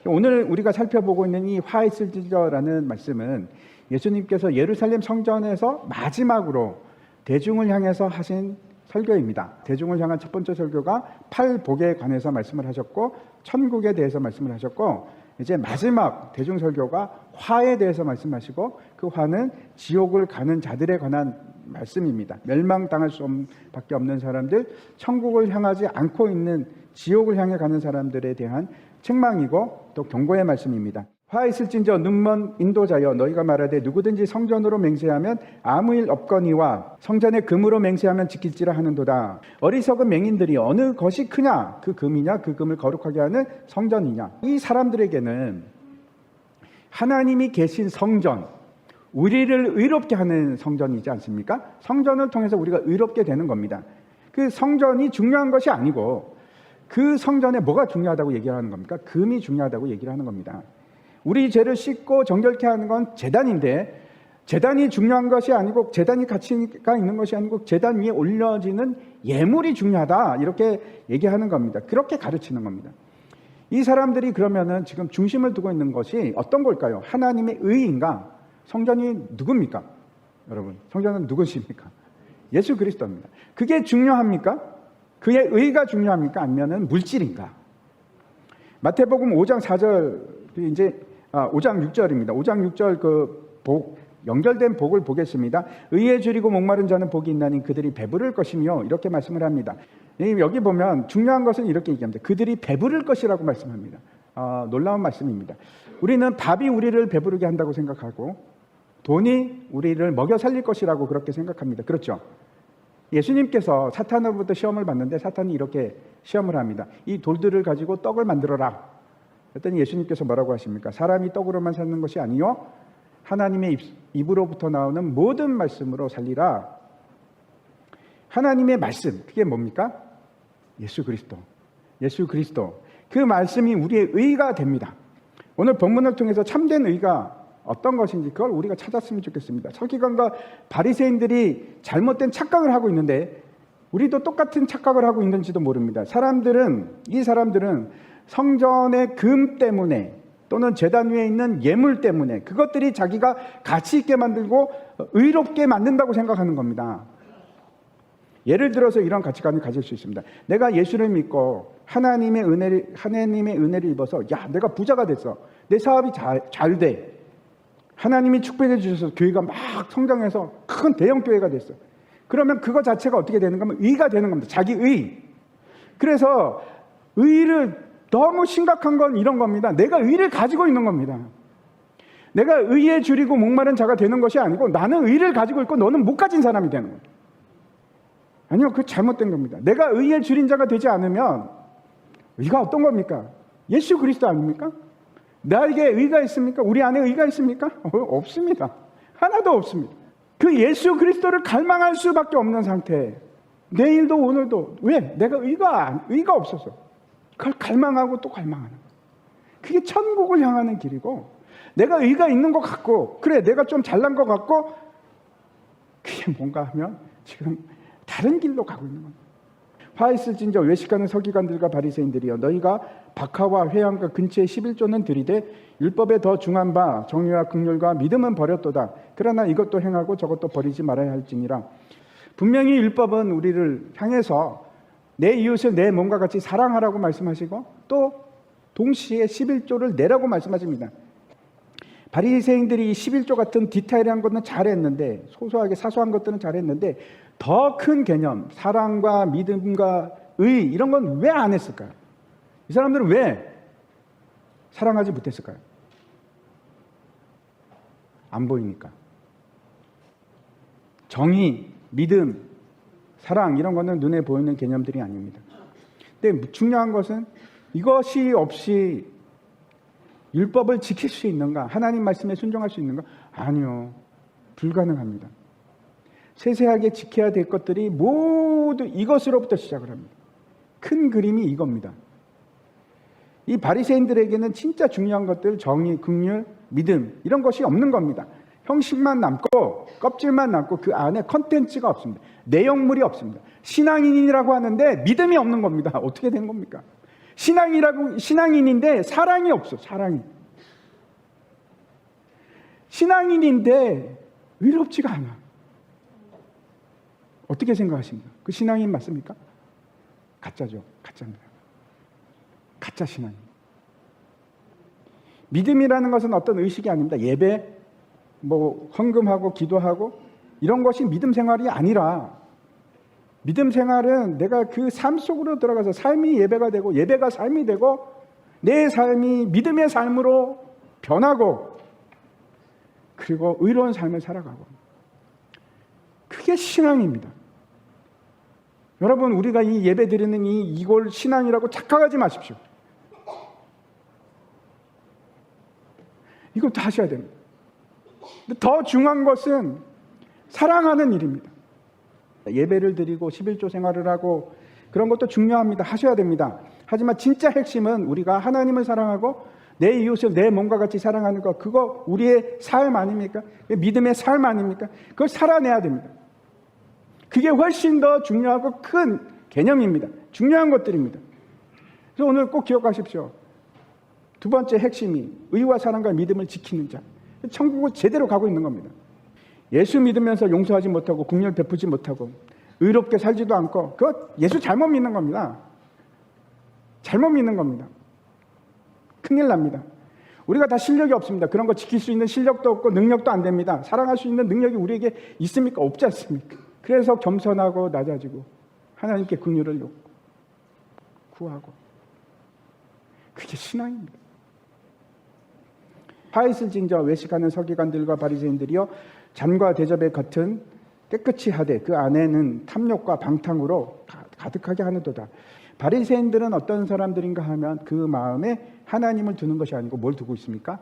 오늘 우리가 살펴보고 있는 이 화이슬지저라는 말씀은 예수님께서 예루살렘 성전에서 마지막으로 대중을 향해서 하신 설교입니다. 대중을 향한 첫 번째 설교가 팔복에 관해서 말씀을 하셨고 천국에 대해서 말씀을 하셨고, 이제 마지막 대중 설교가 화에 대해서 말씀하시고, 그 화는 지옥을 가는 자들에 관한 말씀입니다. 멸망당할 수밖에 없는 사람들, 천국을 향하지 않고 있는 지옥을 향해 가는 사람들에 대한 책망이고 또 경고의 말씀입니다. 화 있을진저 눈먼 인도자여, 너희가 말하되 누구든지 성전으로 맹세하면 아무 일 없거니와 성전에 금으로 맹세하면 지킬지라 하는도다. 어리석은 맹인들이 어느 것이 크냐, 그 금이냐, 그 금을 거룩하게 하는 성전이냐. 이 사람들에게는 하나님이 계신 성전, 우리를 의롭게 하는 성전이지 않습니까? 성전을 통해서 우리가 의롭게 되는 겁니다. 그 성전이 중요한 것이 아니고 그 성전에 뭐가 중요하다고 얘기를 하는 겁니까? 금이 중요하다고 얘기를 하는 겁니다. 우리 죄를 씻고 정결케 하는 건 제단인데, 제단이 중요한 것이 아니고, 제단이 가치가 있는 것이 아니고 제단 위에 올려지는 예물이 중요하다, 이렇게 얘기하는 겁니다. 그렇게 가르치는 겁니다. 이 사람들이 그러면은 지금 중심을 두고 있는 것이 어떤 걸까요? 하나님의 의인가? 성전이 누굽니까? 여러분, 성전은 누구십니까? 예수 그리스도입니다. 그게 중요합니까? 그의 의가 중요합니까? 아니면은 물질인가? 마태복음 5장 4절, 이제 5장 6절입니다. 5장 6절 그 복, 연결된 복을 보겠습니다. 의에 줄이고 목마른 자는 복이 있나니 그들이 배부를 것이며, 이렇게 말씀을 합니다. 여기 보면 중요한 것은 이렇게 얘기합니다. 그들이 배부를 것이라고 말씀합니다. 놀라운 말씀입니다. 우리는 밥이 우리를 배부르게 한다고 생각하고 돈이 우리를 먹여 살릴 것이라고 그렇게 생각합니다. 그렇죠? 예수님께서 사탄으로부터 시험을 받는데 사탄이 이렇게 시험을 합니다. 이 돌들을 가지고 떡을 만들어라. 그랬더니 예수님께서 뭐라고 하십니까? 사람이 떡으로만 사는 것이 아니요 하나님의 입으로부터 나오는 모든 말씀으로 살리라. 하나님의 말씀, 그게 뭡니까? 예수 그리스도. 예수 그리스도. 그 말씀이 우리의 의가 됩니다. 오늘 본문을 통해서 참된 의가 어떤 것인지 그걸 우리가 찾았으면 좋겠습니다. 서기관과 바리새인들이 잘못된 착각을 하고 있는데 우리도 똑같은 착각을 하고 있는지도 모릅니다. 이 사람들은 성전의 금 때문에 또는 제단 위에 있는 예물 때문에 그것들이 자기가 가치 있게 만들고 의롭게 만든다고 생각하는 겁니다. 예를 들어서 이런 가치관을 가질 수 있습니다. 내가 예수를 믿고 하나님의 은혜를 입어서, 야, 내가 부자가 됐어. 내 사업이 잘 돼. 하나님이 축복해 주셔서 교회가 막 성장해서 큰 대형 교회가 됐어. 그러면 그거 자체가 어떻게 되는 거면 의가 되는 겁니다. 자기 의. 그래서 의를 너무 심각한 건 이런 겁니다. 내가 의를 가지고 있는 겁니다. 내가 의에 줄이고 목마른 자가 되는 것이 아니고 나는 의를 가지고 있고 너는 못 가진 사람이 되는 거예요. 아니요, 그거 잘못된 겁니다. 내가 의에 줄인 자가 되지 않으면 의가 어떤 겁니까? 예수 그리스도 아닙니까? 나에게 의가 있습니까? 우리 안에 의가 있습니까? 없습니다. 하나도 없습니다. 그 예수 그리스도를 갈망할 수밖에 없는 상태. 내일도 오늘도. 왜? 내가 의가 없어서. 그걸 갈망하고 또 갈망하는 거예요. 그게 천국을 향하는 길이고, 내가 의가 있는 것 같고, 그래, 내가 좀 잘난 것 같고, 그게 뭔가 하면 지금 다른 길로 가고 있는 겁니다. 화 있을진저 외식하는 서기관들과 바리새인들이여, 너희가 박하와 회양과 근처에 11조는 들이되 율법에 더 중한 바 정의와 긍휼과 믿음은 버렸도다. 그러나 이것도 행하고 저것도 버리지 말아야 할지니라. 분명히 율법은 우리를 향해서 내 이웃을 내 몸과 같이 사랑하라고 말씀하시고 또 동시에 11조를 내라고 말씀하십니다. 바리새인들이 11조 같은 디테일한 것은 잘했는데, 소소하게 사소한 것들은 잘했는데 더 큰 개념, 사랑과 믿음과 의, 이런 건 왜 안 했을까요? 이 사람들은 왜 사랑하지 못했을까요? 안 보이니까. 정의, 믿음, 사랑, 이런 거는 눈에 보이는 개념들이 아닙니다. 근데 중요한 것은 이것이 없이 율법을 지킬 수 있는가? 하나님 말씀에 순종할 수 있는가? 아니요. 불가능합니다. 세세하게 지켜야 될 것들이 모두 이것으로부터 시작을 합니다. 큰 그림이 이겁니다. 이 바리새인들에게는 진짜 중요한 것들, 정의, 긍휼, 믿음, 이런 것이 없는 겁니다. 형식만 남고 껍질만 남고 그 안에 컨텐츠가 없습니다. 내용물이 없습니다. 신앙인이라고 하는데 믿음이 없는 겁니다. 어떻게 된 겁니까? 신앙인인데 사랑이 없어. 신앙인인데 의롭지가 않아. 어떻게 생각하십니까? 그 신앙인 맞습니까? 가짜죠. 가짜입니다. 가짜 신앙인. 믿음이라는 것은 어떤 의식이 아닙니다. 예배, 헌금하고 기도하고 이런 것이 믿음 생활이 아니라, 믿음 생활은 내가 그 삶 속으로 들어가서 삶이 예배가 되고 예배가 삶이 되고 내 삶이 믿음의 삶으로 변하고 그리고 의로운 삶을 살아가고, 그게 신앙입니다. 여러분, 우리가 이 예배 드리는 이걸 신앙이라고 착각하지 마십시오. 이것도 하셔야 됩니다. 근데 더 중요한 것은 사랑하는 일입니다. 예배를 드리고 11조 생활을 하고 그런 것도 중요합니다. 하셔야 됩니다. 하지만 진짜 핵심은 우리가 하나님을 사랑하고 내 이웃을 내 몸과 같이 사랑하는 것, 그거 우리의 삶 아닙니까? 믿음의 삶 아닙니까? 그걸 살아내야 됩니다. 그게 훨씬 더 중요하고 큰 개념입니다. 중요한 것들입니다. 그래서 오늘 꼭 기억하십시오. 두 번째 핵심이 의와 사랑과 믿음을 지키는 자. 천국을 제대로 가고 있는 겁니다. 예수 믿으면서 용서하지 못하고 긍휼 베푸지 못하고 의롭게 살지도 않고, 그거 예수 잘못 믿는 겁니다. 잘못 믿는 겁니다. 큰일 납니다. 우리가 다 실력이 없습니다. 그런 거 지킬 수 있는 실력도 없고 능력도 안 됩니다. 사랑할 수 있는 능력이 우리에게 있습니까? 없지 않습니까? 그래서 겸손하고 낮아지고 하나님께 긍휼을 구하고, 그게 신앙입니다. 화 있을 진저 외식하는 서기관들과 바리새인들이여, 잔과 대접의 겉은 깨끗이 하되 그 안에는 탐욕과 방탕으로 가득하게 하는도다. 바리새인들은 어떤 사람들인가 하면 그 마음에 하나님을 두는 것이 아니고 뭘 두고 있습니까?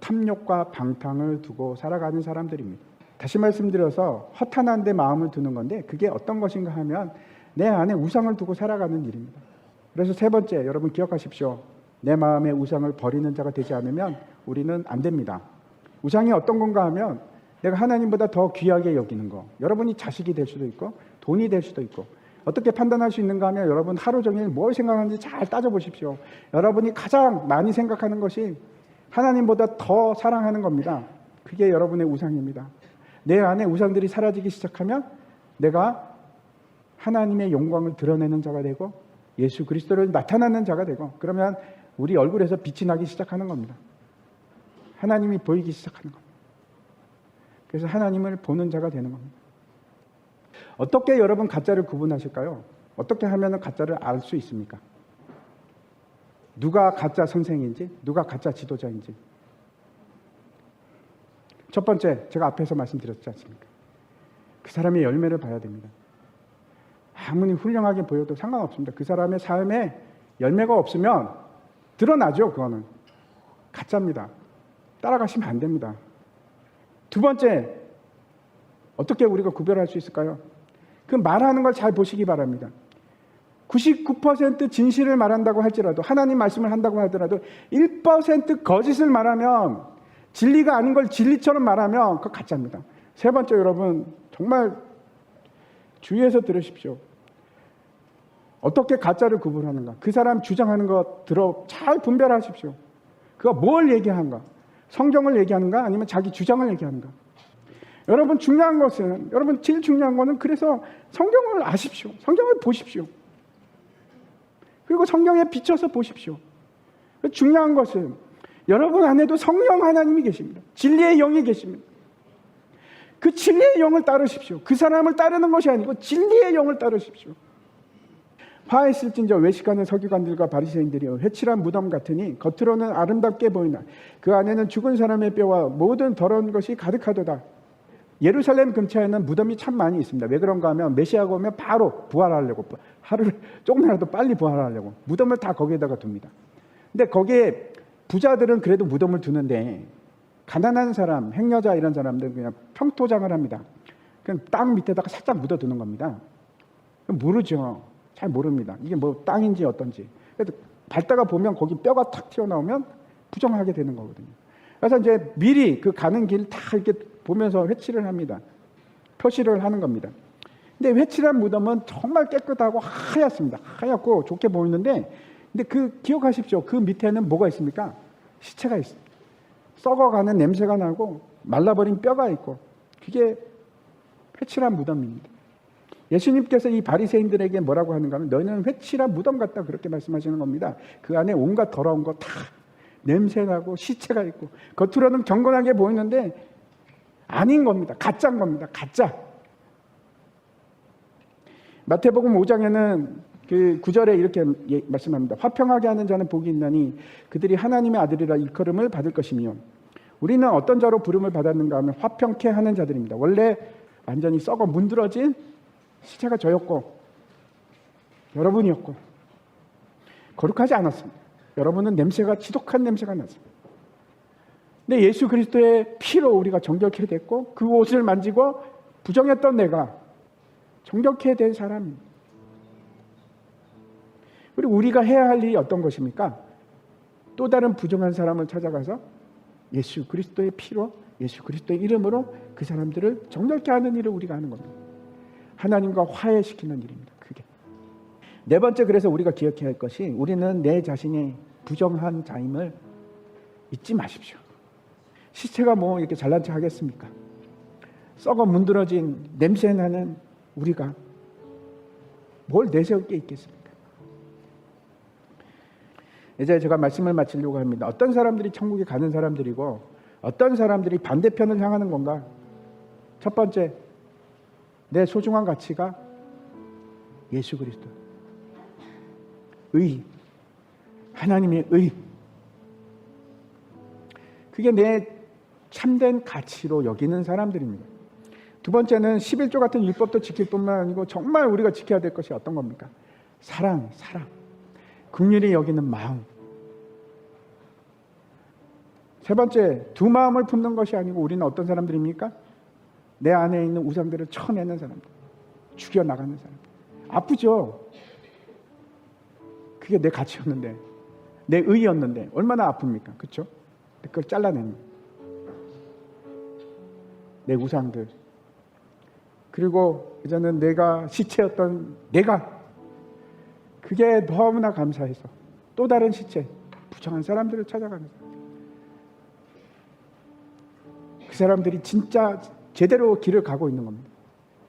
탐욕과 방탕을 두고 살아가는 사람들입니다. 다시 말씀드려서 허탄한 데 마음을 두는 건데, 그게 어떤 것인가 하면 내 안에 우상을 두고 살아가는 일입니다. 그래서 세 번째, 여러분 기억하십시오. 내 마음의 우상을 버리는 자가 되지 않으면 우리는 안 됩니다. 우상이 어떤 건가 하면 내가 하나님보다 더 귀하게 여기는 거. 여러분이 자식이 될 수도 있고 돈이 될 수도 있고. 어떻게 판단할 수 있는가 하면 여러분 하루 종일 뭘 생각하는지 잘 따져보십시오. 여러분이 가장 많이 생각하는 것이 하나님보다 더 사랑하는 겁니다. 그게 여러분의 우상입니다. 내 안에 우상들이 사라지기 시작하면 내가 하나님의 영광을 드러내는 자가 되고 예수 그리스도를 나타내는 자가 되고, 그러면 우리 얼굴에서 빛이 나기 시작하는 겁니다. 하나님이 보이기 시작하는 겁니다. 그래서 하나님을 보는 자가 되는 겁니다. 어떻게 여러분 가짜를 구분하실까요? 어떻게 하면 가짜를 알 수 있습니까? 누가 가짜 선생인지, 누가 가짜 지도자인지. 첫 번째, 제가 앞에서 말씀드렸지 않습니까? 그 사람의 열매를 봐야 됩니다. 아무리 훌륭하게 보여도 상관없습니다. 그 사람의 삶에 열매가 없으면 드러나죠. 그거는 가짜입니다. 따라가시면 안 됩니다. 두 번째, 어떻게 우리가 구별할 수 있을까요? 그 말하는 걸 잘 보시기 바랍니다. 99% 진실을 말한다고 할지라도, 하나님 말씀을 한다고 하더라도 1% 거짓을 말하면, 진리가 아닌 걸 진리처럼 말하면 그거 가짜입니다. 세 번째, 여러분 정말 주의해서 들으십시오. 어떻게 가짜를 구분하는가? 그 사람 주장하는 것 잘 분별하십시오. 그가 뭘 얘기하는가? 성경을 얘기하는가? 아니면 자기 주장을 얘기하는가? 여러분 중요한 것은, 여러분 제일 중요한 거는, 그래서 성경을 아십시오. 성경을 보십시오. 그리고 성경에 비춰서 보십시오. 중요한 것은 여러분 안에도 성령 하나님이 계십니다. 진리의 영이 계십니다. 그 진리의 영을 따르십시오. 그 사람을 따르는 것이 아니고 진리의 영을 따르십시오. 화 있을진저 외식하는 서기관들과 바리새인들이여, 회칠한 무덤 같으니 겉으로는 아름답게 보이나 그 안에는 죽은 사람의 뼈와 모든 더러운 것이 가득하도다. 예루살렘 근처에는 무덤이 참 많이 있습니다. 왜 그런가 하면 메시아가 오면 바로 부활하려고, 하루를 조금이라도 빨리 부활하려고 무덤을 다 거기에다가 둡니다. 근데 거기에 부자들은 그래도 무덤을 두는데, 가난한 사람, 행여자 이런 사람들은 그냥 평토장을 합니다. 그냥 땅 밑에다가 살짝 묻어두는 겁니다. 모르죠. 잘 모릅니다. 이게 뭐 땅인지 어떤지. 그래도 밟다가 보면 거기 뼈가 탁 튀어나오면 부정하게 되는 거거든요. 그래서 이제 미리 그 가는 길 다 이렇게 보면서 회칠을 합니다. 표시를 하는 겁니다. 근데 회칠한 무덤은 정말 깨끗하고 하얗습니다. 하얗고 좋게 보이는데, 근데 기억하십시오. 그 밑에는 뭐가 있습니까? 시체가 있습니다. 썩어가는 냄새가 나고 말라버린 뼈가 있고, 그게 회칠한 무덤입니다. 예수님께서 이 바리새인들에게 뭐라고 하는가 하면 너희는 회칠한 무덤 같다, 그렇게 말씀하시는 겁니다. 그 안에 온갖 더러운 거 다 냄새나고 시체가 있고 겉으로는 경건하게 보이는데 아닌 겁니다. 가짜인 겁니다. 가짜. 마태복음 5장에는 그 9절에 이렇게 말씀합니다. 화평하게 하는 자는 복이 있나니 그들이 하나님의 아들이라 일컬음을 받을 것이며, 우리는 어떤 자로 부름을 받았는가 하면 화평케 하는 자들입니다. 원래 완전히 썩어 문드러진 시체가 저였고 여러분이었고 거룩하지 않았습니다. 여러분은 냄새가 지독한 냄새가 났습니다. 근데 예수 그리스도의 피로 우리가 정결케 됐고 그 옷을 만지고 부정했던 내가 정결케 된 사람입니다. 그리고 우리가 해야 할 일이 어떤 것입니까? 또 다른 부정한 사람을 찾아가서 예수 그리스도의 피로, 예수 그리스도의 이름으로 그 사람들을 정결케 하는 일을 우리가 하는 겁니다. 하나님과 화해시키는 일입니다. 그게. 네 번째, 그래서 우리가 기억해야 할 것이, 우리는 내 자신이 부정한 자임을 잊지 마십시오. 시체가 뭐 이렇게 잘난 척 하겠습니까? 썩어 문드러진 냄새 나는 우리가 뭘 내세울 게 있겠습니까? 이제 제가 말씀을 마치려고 합니다. 어떤 사람들이 천국에 가는 사람들이고 어떤 사람들이 반대편을 향하는 건가? 첫 번째, 내 소중한 가치가 예수 그리스도, 의, 하나님의 의, 그게 내 참된 가치로 여기는 사람들입니다. 두 번째는 11조 같은 율법도 지킬 뿐만 아니고 정말 우리가 지켜야 될 것이 어떤 겁니까? 사랑, 긍휼히 여기는 마음. 세 번째, 두 마음을 품는 것이 아니고 우리는 어떤 사람들입니까? 내 안에 있는 우상들을 쳐내는 사람들, 죽여나가는 사람들. 아프죠? 그게 내 가치였는데, 내 의였는데 얼마나 아픕니까? 그렇죠? 그걸 잘라내는 거예요. 내 우상들. 그리고 이제는 내가 시체였던 내가, 그게 너무나 감사해서 또 다른 시체, 부정한 사람들을 찾아가는 사람. 그 사람들이 진짜 제대로 길을 가고 있는 겁니다.